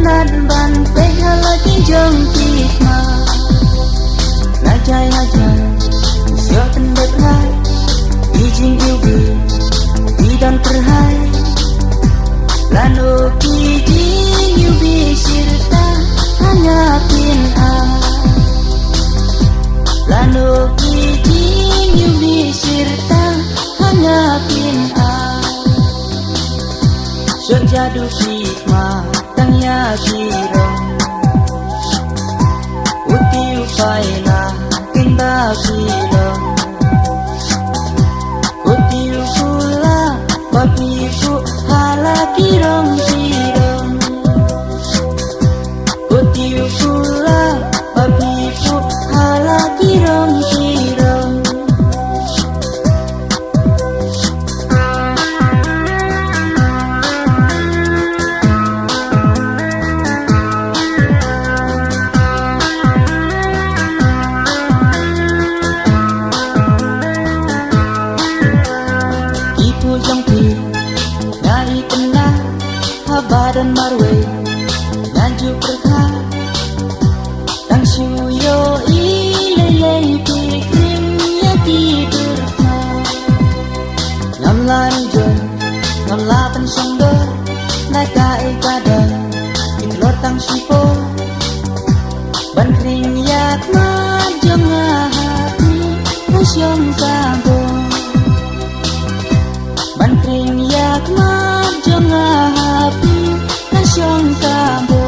nát bàn phê hà la kinh dòng kịp mà là trai hà chân siêu tân đất hai izin yêu bi dan terhai lano izin yêu bi sirta hanya pinha lano izin yêu bi sirta hanya pinha sejadu hikmah tangya kirong uti upaila kinda kilong uti upula papiku hala kirong kirong uti upula papiku hala kirong kirong badan marwe nanju perkha tang suyo ilele pikrim ya tidurna ngam lan jon ngam lapan songdo na kai kada itlor tang sipo ban kring yak ma jong hati musyong sambo ban kring yak ma jong hati nasyong sambo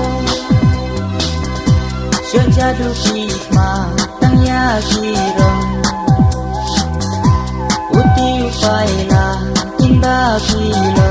sejadu hikmah tangya kirong uti upaila inda kilo